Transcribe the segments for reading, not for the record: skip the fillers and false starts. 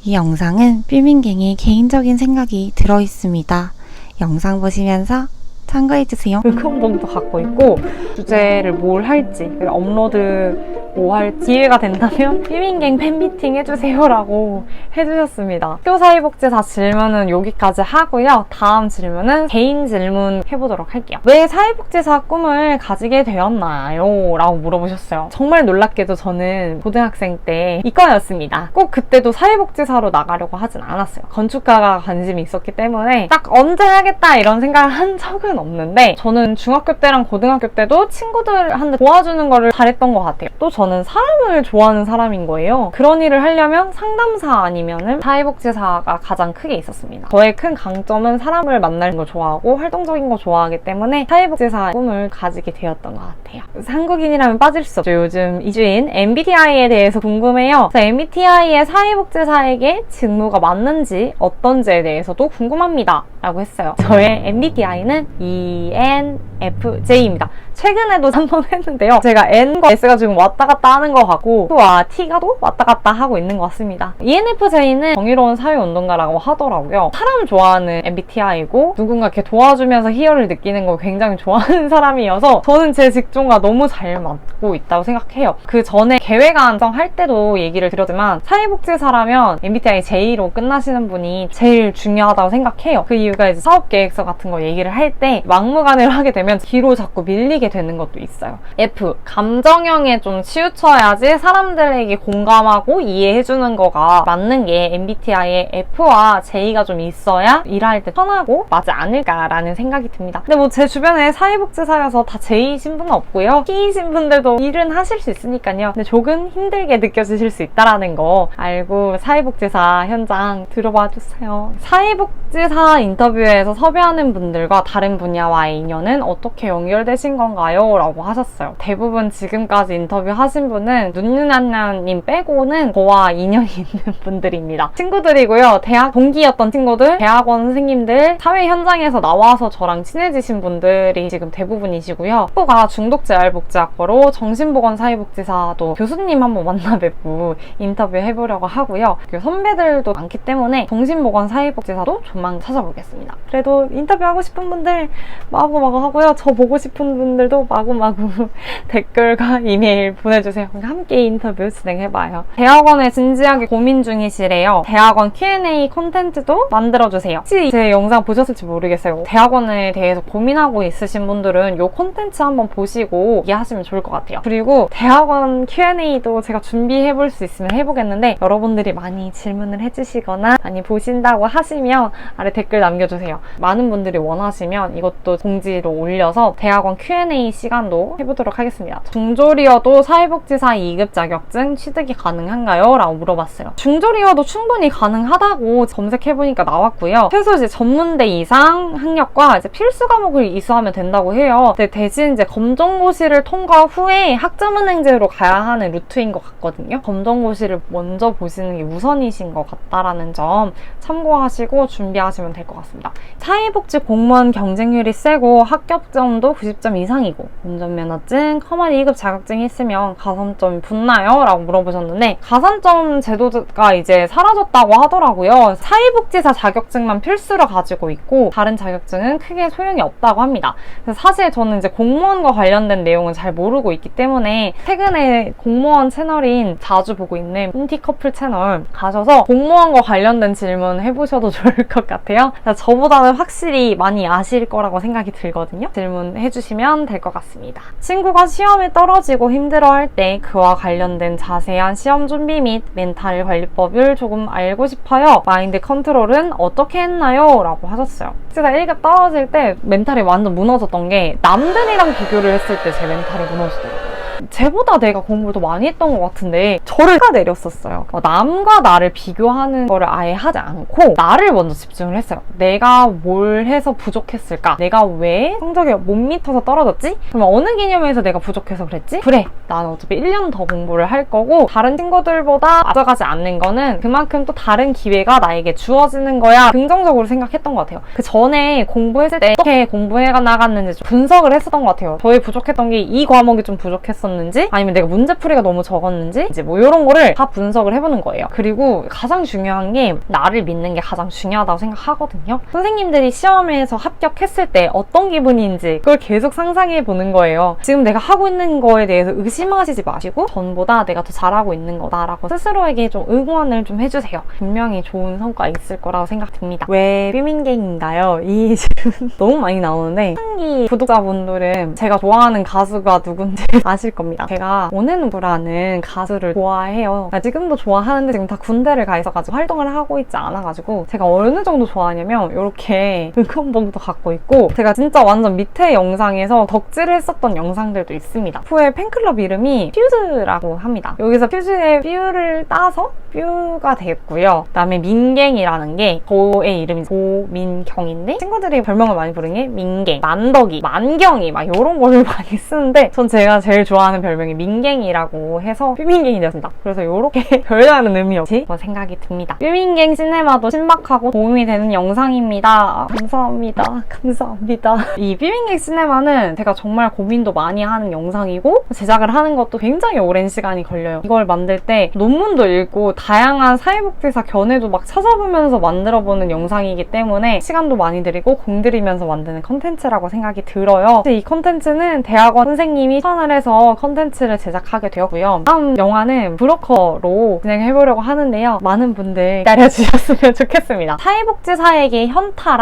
이 영상은 삐민갱의 개인적인 생각이 들어있습니다. 영상 보시면서 참고해주세요. 녹음본도 갖고 있고 주제를 뭘 할지, 업로드 뭐 할 기회가 된다면 삐민갱 팬미팅 해주세요 라고 해주셨습니다. 학교 사회복지사 질문은 여기까지 하고요. 다음 질문은 개인 질문 해보도록 할게요. 왜 사회복지사 꿈을 가지게 되었나요? 라고 물어보셨어요. 정말 놀랍게도 저는 고등학생 때 이과였습니다. 꼭 그때도 사회복지사로 나가려고 하진 않았어요. 건축가가 관심이 있었기 때문에 딱 언제 하겠다 이런 생각을 한 적은 없는데, 저는 중학교 때랑 고등학교 때도 친구들한테 도와주는 거를 잘했던 것 같아요. 또 저는 사람을 좋아하는 사람인 거예요. 그런 일을 하려면 상담사 아니면은 사회복지사가 가장 크게 있었습니다. 저의 큰 강점은 사람을 만나는 걸 좋아하고 활동적인 거 좋아하기 때문에 사회복지사 꿈을 가지게 되었던 것 같아요. 한국인이라면 빠질 수 없죠. 요즘 이주인 MBTI에 대해서 궁금해요. 그래서 MBTI의 사회복지사에게 직무가 맞는지 어떤지에 대해서도 궁금합니다 라고 했어요. 저의 MBTI는 ENFJ입니다. 최근에도 한번 했는데요. 제가 N과 S가 지금 왔다 갔다 하는 것 같고 T와 T가 또 왔다 갔다 하고 있는 것 같습니다. ENFJ는 정의로운 사회운동가라고 하더라고요. 사람 좋아하는 MBTI고 누군가 이렇게 도와주면서 희열을 느끼는 걸 굉장히 좋아하는 사람이어서 저는 제 직종과 너무 잘 맞고 있다고 생각해요. 그 전에 계획안정 할 때도 얘기를 드렸지만 사회복지사라면 MBTI J로 끝나시는 분이 제일 중요하다고 생각해요. 그 이유가 이제 사업계획서 같은 거 얘기를 할 때 막무가내로 하게 되면 뒤로 자꾸 밀리게 되는 것도 있어요. F, 감정형에 좀 치우쳐야지 사람들에게 공감하고 이해해주는 거가 맞는 게 MBTI의 F와 J가 좀 있어야 일할 때 편하고 맞지 않을까라는 생각이 듭니다. 근데 뭐 제 주변에 사회복지사여서 다 J이신 분은 없고요. T이신 분들도 일은 하실 수 있으니까요. 근데 조금 힘들게 느껴지실 수 있다라는 거 알고 사회복지사 현장 들어봐 주세요. 사회복지사 인터뷰에서 섭외하는 분들과 다른 분야와의 인연은 어떻게 연결되신 건가요? 라고 하셨어요. 대부분 지금까지 인터뷰하신 분은 눈누나님 빼고는 저와 인연이 있는 분들입니다. 친구들이고요. 대학 동기였던 친구들, 대학원 선생님들, 사회 현장에서 나와서 저랑 친해지신 분들이 지금 대부분이시고요. 학부가 중독재활복지학과로 정신보건사회복지사도 교수님 한번 만나 뵙고 인터뷰 해보려고 하고요. 선배들도 많기 때문에 정신보건사회복지사도 조만간 찾아보겠습니다. 그래도 인터뷰하고 싶은 분들 마구마구 하고요. 저 보고 싶은 분들도 마구마구 댓글과 이메일 보내주세요. 함께 인터뷰 진행해봐요. 대학원에 진지하게 고민 중이시래요. 대학원 Q&A 콘텐츠도 만들어주세요. 혹시 제 영상 보셨을지 모르겠어요. 대학원에 대해서 고민하고 있으신 분들은 이 콘텐츠 한번 보시고 이해하시면 좋을 것 같아요. 그리고 대학원 Q&A도 제가 준비해볼 수 있으면 해보겠는데 여러분들이 많이 질문을 해주시거나 많이 보신다고 하시면 아래 댓글 남겨주세요. 많은 분들이 원하시면 이것도 공지로 올려서 대학원 Q&A 시간도 해보도록 하겠습니다. 중졸이어도 사회복지사 2급 자격증 취득이 가능한가요? 라고 물어봤어요. 중졸이어도 충분히 가능하다고 검색해보니까 나왔고요. 최소 이제 전문대 이상 학력과 이제 필수 과목을 이수하면 된다고 해요. 근데 대신 이제 검정고시를 통과 후에 학점은행제로 가야 하는 루트인 것 같거든요. 검정고시를 먼저 보시는 게 우선이신 것 같다라는 점 참고하시고 준비하시면 될 것 같습니다. 사회복지 공무원 경쟁률이 세고 합격점도 90점 이상이고 운전면허증, 커먼 2급 자격증이 있으면 가산점이 붙나요? 라고 물어보셨는데 가산점 제도가 이제 사라졌다고 하더라고요. 사회복지사 자격증만 필수로 가지고 있고 다른 자격증은 크게 소용이 없다고 합니다. 그래서 사실 저는 이제 공무원과 관련된 내용은 잘 모르고 있기 때문에 최근에 공무원 채널인 자주 보고 있는 인티커플 채널 가셔서 공무원과 관련된 질문 해보셔도 좋을 것 같아요. 저보다는 확실히 많이 아실 거라고 생각이 들거든요. 질문해주시면 될 것 같습니다. 친구가 시험에 떨어지고 힘들어할 때 그와 관련된 자세한 시험 준비 및 멘탈 관리법을 조금 알고 싶어요. 마인드 컨트롤은 어떻게 했나요? 라고 하셨어요. 제가 1급 떨어질 때 멘탈이 완전 무너졌던 게 남들이랑 비교를 했을 때 제 멘탈이 무너지더라고요. 쟤보다 내가 공부를 더 많이 했던 것 같은데 저를 내렸었어요. 남과 나를 비교하는 거를 아예 하지 않고 나를 먼저 집중을 했어요. 내가 뭘 해서 부족했을까? 내가 왜 성적이 못 밑어서 떨어졌지? 그러면 어느 개념에서 내가 부족해서 그랬지? 그래, 나는 어차피 1년 더 공부를 할 거고 다른 친구들보다 앞서가지 않는 거는 그만큼 또 다른 기회가 나에게 주어지는 거야. 긍정적으로 생각했던 것 같아요. 그 전에 공부했을 때 어떻게 공부해 나갔는지 좀 분석을 했었던 것 같아요. 저의 부족했던 게 이 과목이 좀 부족했었는데 어려웠는지 아니면 내가 문제풀이가 너무 적었는지 이제 뭐 이런 거를 다 분석을 해보는 거예요. 그리고 가장 중요한 게 나를 믿는 게 가장 중요하다고 생각하거든요. 선생님들이 시험에서 합격했을 때 어떤 기분인지 그걸 계속 상상해 보는 거예요. 지금 내가 하고 있는 거에 대해서 의심하시지 마시고 전보다 내가 더 잘하고 있는 거다라고 스스로에게 좀 응원을 좀 해주세요. 분명히 좋은 성과 있을 거라고 생각됩니다. 왜 삐민갱인가요? 이 질문 너무 많이 나오는데 한기 구독자분들은 제가 좋아하는 가수가 누군지 아실 겁니다. 제가 온앤오브라는 가수를 좋아해요. 지금도 좋아하는데 지금 다 군대를 가 있어가지고 활동을 하고 있지 않아가지고 제가 어느 정도 좋아하냐면 이렇게 응원봉도 갖고 있고 제가 진짜 완전 밑에 영상에서 덕질을 했었던 영상들도 있습니다. 후에 팬클럽 이름이 퓨즈라고 합니다. 여기서 퓨즈의 퓨를 따서 퓨가 됐고요. 그다음에 민갱이라는 게 저의 이름이 조민경인데 친구들이 별명을 많이 부르는 게 민갱, 만덕이, 만경이 막 이런 거를 많이 쓰는데 전 제가 제일 좋아하는 별명이 민갱이라고 해서 삐민갱이 되었습니다. 그래서 이렇게 별다른 의미 없이 생각이 듭니다. 삐민갱 시네마도 신박하고 도움이 되는 영상입니다. 감사합니다. 감사합니다. 이 삐민갱 시네마는 제가 정말 고민도 많이 하는 영상이고 제작을 하는 것도 굉장히 오랜 시간이 걸려요. 이걸 만들 때 논문도 읽고 다양한 사회복지사 견해도 막 찾아보면서 만들어보는 영상이기 때문에 시간도 많이 들이고 공들이면서 만드는 컨텐츠라고 생각이 들어요. 이 컨텐츠는 대학원 선생님이 추천을 해서 컨텐츠를 제작하게 되었고요. 다음 영화는 브로커로 진행해보려고 하는데요. 많은 분들 기다려주셨으면 좋겠습니다. 사회복지사에게 현타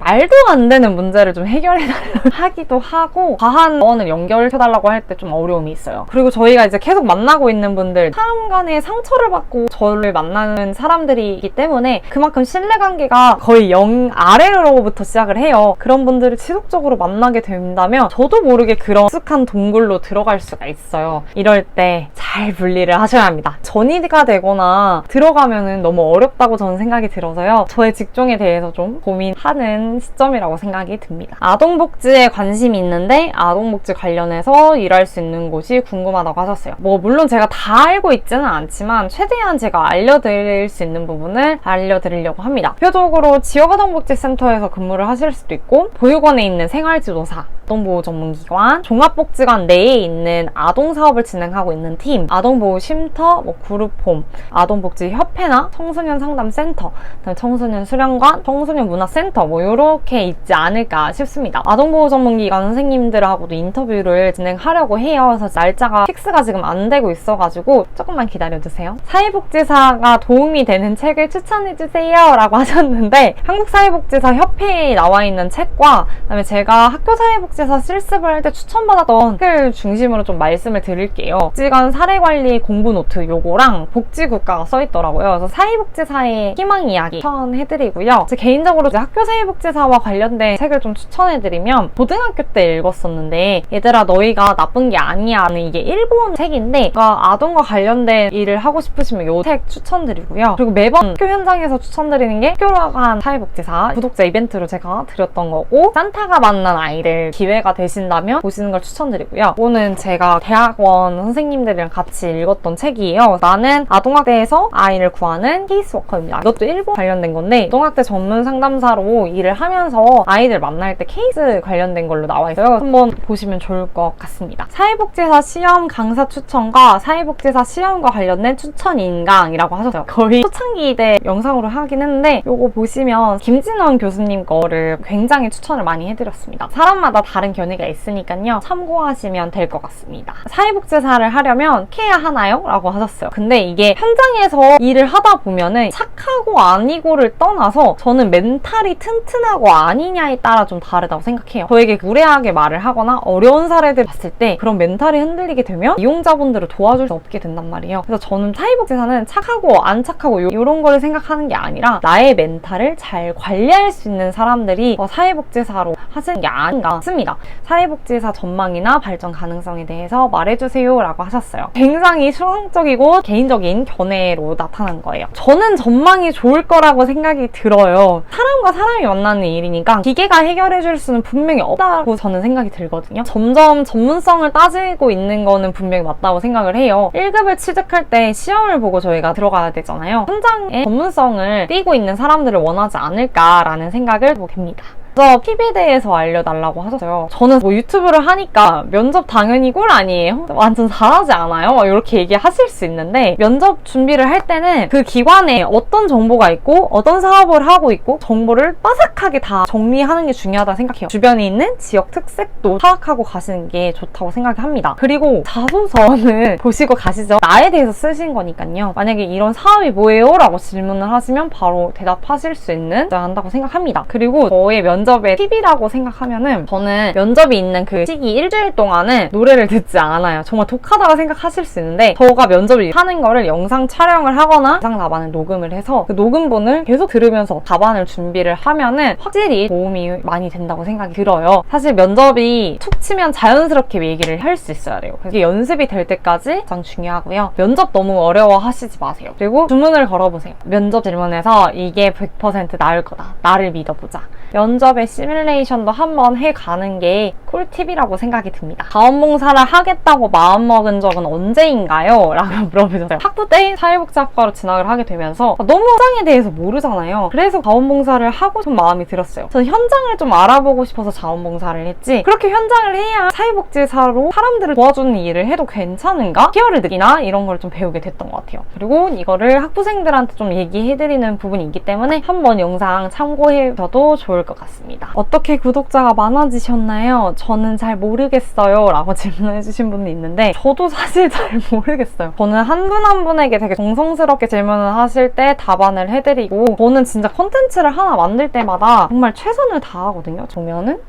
말도 안 되는 문제를 좀 해결해달라고 하기도 하고 과한 자원을 연결해달라고 할 때 좀 어려움이 있어요. 그리고 저희가 이제 계속 만나고 있는 분들 사람 간의 상처를 받고 저를 만나는 사람들이기 때문에 그만큼 신뢰관계가 거의 0 아래로부터 시작을 해요. 그런 분들을 지속적으로 만나게 된다면 저도 모르게 그런 익숙한 동굴로 들어갈 수가 있어요. 이럴 때 잘 분리를 하셔야 합니다. 전이가 되거나 들어가면은 너무 어렵다고 저는 생각이 들어서요. 저의 직종에 대해서 좀 고민하는 시점이라고 생각이 듭니다. 아동복지에 관심이 있는데 아동복지 관련해서 일할 수 있는 곳이 궁금하다고 하셨어요. 뭐 물론 제가 다 알고 있지는 않지만 최대한 제가 알려드릴 수 있는 부분을 알려드리려고 합니다. 대표적으로 지역아동복지센터에서 근무를 하실 수도 있고 보육원에 있는 생활지도사, 아동보호 전문기관, 종합복지관 내에 있는 아동사업을 진행하고 있는 팀, 아동보호 쉼터, 그룹홈, 아동복지협회나 청소년 상담센터, 청소년 수련관, 청소년 문화센터 이렇게 있지 않을까 싶습니다. 아동보호 전문기관 선생님들하고도 인터뷰를 진행하려고 해요. 그래서 날짜가 픽스가 지금 안 되고 있어가지고 조금만 기다려주세요. 사회복지사가 도움이 되는 책을 추천해주세요 라고 하셨는데 한국사회복지사 협회에 나와 있는 책과 그다음에 제가 학교사회복지사 실습을 할 때 추천받았던 책을 중심으로 좀 말씀을 드릴게요. 복지관 사례관리 공부노트 요거랑 복지국가가 써있더라고요. 그래서 사회복지사의 희망 이야기 추천해드리고요. 제 개인적으로 이제 학교사회복지사와 관련된 책을 좀 추천해드리면 고등학교 때 읽었었는데 얘들아 너희가 나쁜 게 아니야 는 이게 일본 책인데 아동과 관련된 일을 하고 싶으시면 이 책 추천드리고요. 그리고 매번 학교 현장에서 추천드리는 게 학교로 간 사회복지사 구독자 이벤트로 제가 드렸던 거고 산타가 만난 아이들 기회가 되신다면 보시는 걸 추천드리고요. 이거는 제가 대학원 선생님들이랑 같이 읽었던 책이에요. 나는 아동학대에서 아이를 구하는 케이스워커입니다. 이것도 일본 관련된 건데 아동학대 전문 상담사로 일을 하면서 아이들 만날 때 케이스 관련된 걸로 나와 있어요. 한번 보시면 좋을 것 같습니다. 사회복지사 시험 강사 추천과 사회복지사 시험과 관련된 추천 인강이라고 하셨어요. 거의 초창기 때 영상으로 하긴 했는데 이거 보시면 김진원 교수님 거를 굉장히 추천을 많이 해드렸습니다. 사람마다 다른 견해가 있으니까요. 참고하시면 될 것 같습니다. 사회복지사를 하려면 해야 하나요? 라고 하셨어요. 근데 이게 현장에서 일을 하다 보면은 착하고 아니고를 떠나서 저는 멘탈이 튼튼하고 아니냐에 따라 좀 다르다고 생각해요. 저에게 무례하게 말을 하거나 어려운 사례들 봤을 때 그런 멘탈이 흔들리게 되면 이용자분들을 도와줄 수 없게 된단 말이에요. 그래서 저는 사회복지사는 착하고 안 착하고 이런 거를 생각하는 게 아니라 나의 멘탈을 잘 관리할 수 있는 사람들이 사회복지사로 하시는 게 아닌가 싶습니다. 사회복지사 전망이나 발전 가능성에 대해서 말해주세요 라고 하셨어요. 굉장히 추상적이고 개인적인 견해로 나타난 거예요. 저는 전망이 좋을 거라고 생각이 들어요. 사람과 사람이 만나는 일이니까 기계가 해결해줄 수는 분명히 없다고 저는 생각이 들거든요. 점점 전문성을 따지고 있는 거는 분명히 맞다고 생각을 해요. 1급을 취득할 때 시험을 보고 저희가 들어가야 되잖아요. 현장에 전문성을 띄고 있는 사람들을 원하지 않을까라는 생각을 해보게 됩니다. 면접 팁에 대해서 알려달라고 하셨어요. 저는 뭐 유튜브를 하니까 면접 당연히 꿀 아니에요? 완전 잘하지 않아요? 이렇게 얘기하실 수 있는데 면접 준비를 할 때는 그 기관에 어떤 정보가 있고 어떤 사업을 하고 있고 정보를 빠삭하게 다 정리하는 게 중요하다 생각해요. 주변에 있는 지역 특색도 파악하고 가시는 게 좋다고 생각합니다. 그리고 자소서는 보시고 가시죠. 나에 대해서 쓰신 거니까요. 만약에 이런 사업이 뭐예요? 라고 질문을 하시면 바로 대답하실 수 있는 한다고 생각합니다. 그리고 저의 면접의 팁이라고 생각하면은 저는 면접이 있는 그 시기 일주일 동안은 노래를 듣지 않아요. 정말 독하다고 생각하실 수 있는데 저가 면접을 하는 거를 영상 촬영을 하거나 영상 답안을 녹음을 해서 그 녹음본을 계속 들으면서 답안을 준비를 하면은 확실히 도움이 많이 된다고 생각이 들어요. 사실 면접이 툭 치면 자연스럽게 얘기를 할 수 있어야 돼요. 그게 연습이 될 때까지 가장 중요하고요. 면접 너무 어려워하시지 마세요. 그리고 주문을 걸어보세요. 면접 질문에서 이게 100% 나을 거다. 나를 믿어보자. 면접의 시뮬레이션도 한번 해가는 게 꿀팁이라고 생각이 듭니다. 자원봉사를 하겠다고 마음먹은 적은 언제인가요? 라고 물어보셨어요. 학부 때 사회복지학과로 진학을 하게 되면서 너무 현장에 대해서 모르잖아요. 그래서 자원봉사를 하고 싶은 마음이 들었어요. 저는 현장을 좀 알아보고 싶어서 자원봉사를 했지 그렇게 현장을 해야 사회복지사로 사람들을 도와주는 일을 해도 괜찮은가? 희열을 느끼나? 이런 걸 좀 배우게 됐던 것 같아요. 그리고 이거를 학부생들한테 좀 얘기해드리는 부분이 있기 때문에 한번 영상 참고해줘도 좋을 것 같습니다. 어떻게 구독자가 많아지셨나요? 저는 잘 모르겠어요 라고 질문해주신 분이 있는데 저도 사실 잘 모르겠어요. 저는 한 분 한 분에게 되게 정성스럽게 질문을 하실 때 답안을 해드리고 저는 진짜 콘텐츠를 하나 만들 때마다 정말 최선을 다하거든요. 보면은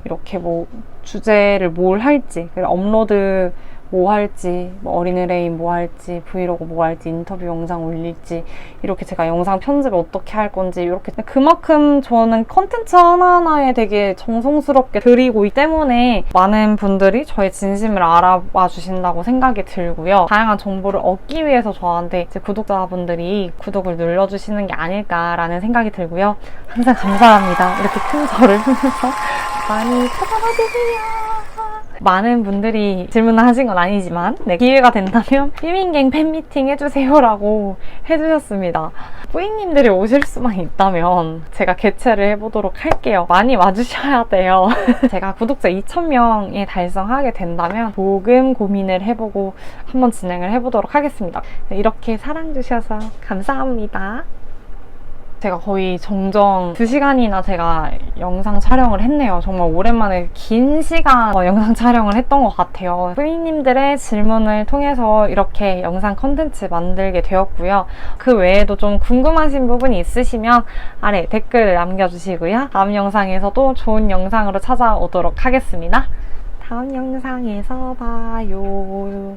이렇게 뭐 주제를 뭘 할지 업로드 뭐 할지, 뭐 어린의레인 뭐 할지, 브이로그 뭐 할지, 인터뷰 영상 올릴지 이렇게 제가 영상 편집을 어떻게 할 건지 이렇게 그만큼 저는 컨텐츠 하나하나에 되게 정성스럽게 드리고 있기 때문에 많은 분들이 저의 진심을 알아봐 주신다고 생각이 들고요. 다양한 정보를 얻기 위해서 저한테 이제 구독자분들이 구독을 눌러주시는 게 아닐까라는 생각이 들고요. 항상 감사합니다. 이렇게 큰 저를 보면서 많이 찾아봐 주세요. 많은 분들이 질문을 하신 건 아니지만 기회가 된다면 삐민갱 팬미팅 해주세요 라고 해주셨습니다. 뿌잉님들이 오실 수만 있다면 제가 개최를 해보도록 할게요. 많이 와주셔야 돼요. 제가 구독자 2,000명에 달성하게 된다면 조금 고민을 해보고 한번 진행을 해보도록 하겠습니다. 이렇게 사랑 주셔서 감사합니다. 제가 거의 정정 2시간이나 제가 영상 촬영을 했네요. 정말 오랜만에 긴 시간 영상 촬영을 했던 것 같아요. 뿌이님들의 질문을 통해서 이렇게 영상 컨텐츠 만들게 되었고요. 그 외에도 좀 궁금하신 부분이 있으시면 아래 댓글 남겨주시고요. 다음 영상에서도 좋은 영상으로 찾아오도록 하겠습니다. 다음 영상에서 봐요.